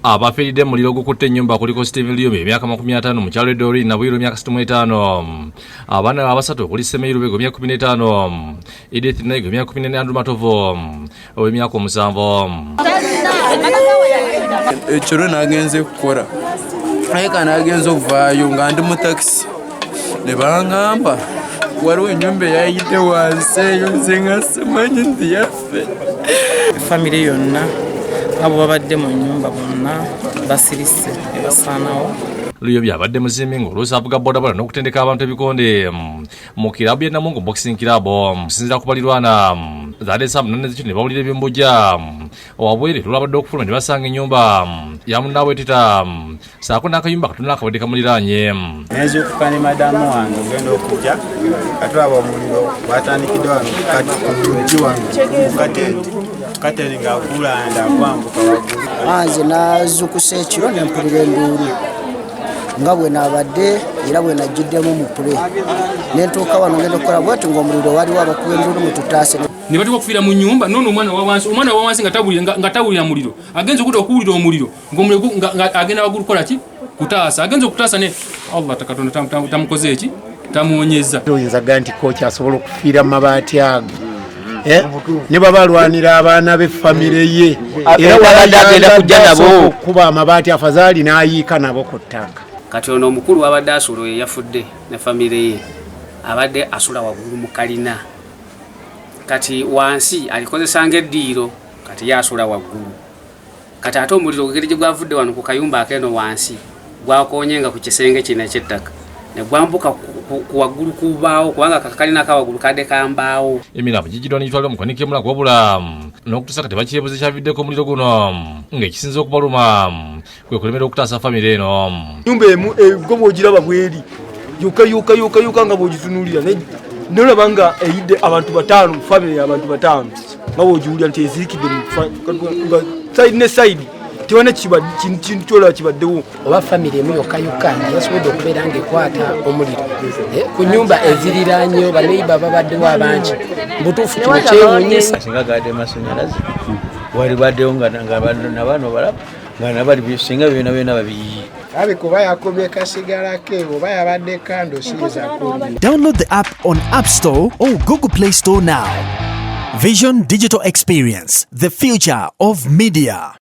abafiiridde mu muliro gukutte ennyumba kuliko Steve Lyome emyaka 50 mu kyalo Edori na Bwiro emyaka 65 abaana abasatu okuli Semeyi Lubego emyaka 15 Edith Naigo emyaka 14 Andrew Matovo ow'emyaka 7 ekiro nagenze kukora ayeka nagenze okuvaayo nga ndi mu taxi ne baŋŋamba waliwo ennyumba eyayidde wansi eyo nze nga simanyi nti yaffe. Famire yonna abo babadde mu nnyumba bonna basirise ne basaanawo. Lyome abadde muzimbi ng'oluusi avuga bodaboda n'okutendeka abantu ebikonde mu kirabu ya Namuwongo Boxing Club sinzira kubalirwana zaade saa 8 z'ekiro ne bawulira eby'embujja wabwere lwabadde okufuluma ne basanga ennyumba ya munnaabwe saako n'akayumba katunula akabadde kamuliraanye. Naye okufa ne madamu wange ogenda okujja katwaba omuliro gwatandikidde wano kati wange kateri ng'akulanda kwambuka waggulu. Nze nazukusa ekiro ne mpulira enduulu nga bwe naabadde era bwe najjuddemu mu pule ne ntuuka wano ngenda okukola bwati ng'omuliro waliwo abakuba enduulu mu tutaase ne batuuka okufiira mu nnyumba nono omwana wa wansi nga tawulira muliro agenza okuwulira omuliro ng'omuliro agenda waggulu kukola ki kutaasa agenza okutaasa ne Allah Katonda tamukoze eki tamuwonyeza. Oyinza gamba nti kooki asobola okufiira mu mabaati ago ne baba alwanira abaana b'effamire ye era agenda kujja nabo okuba amabaati afazaali n'ayiika nabo ku ttaka. Kati ono omukulu abadde asula oyo yafudde ne famire ye abadde asula waggulu mu kalina kati wansi alikozesa ng'eddiiro kati yasula waggulu kati ate omuliro ogeri gye gwavudde wano ku kayumba akeno wansi gwakonyenga ku kisenge kino eky'ettaka ne gwambuka ku waggulu kubaawo kubanga kakalina ka waggulu kadde kambaawo. Emirambo gijjidwa n'egitwalibwa mu kanika emulago wabula n'okutuusa kati bakyebuuza ekyaviddeko omuliro guno ng'ekisinza okubaluma kwe kulemera okutaasa famire eno. Nyumba emu egoma ogiraba bweri yuka nga bw'ogitunuulira nolaba nga eyidde abantu 5 famire y'abantu 5 nga bw'ogiwulira nti ezirikidde nga sayidi ne sayidi tiwana kintu kyolaba kibaddewo. Oba famire emu yokka naye yasobodde okubeera ng'ekwata omuliro ku nnyumba eziriraanyeyo baneiba babaddewo abangi butuufu kino kyewuunyisa. Singa gadde masanyalaze wali baddewo nabaano balaba nga nabali bisinga byonna babiyiye. Abe kuba yakobye kasigala ke oba yabadde kando siza kuli. Download the app on App Store or Google Play Store now. Vision Digital Experience, the future of media.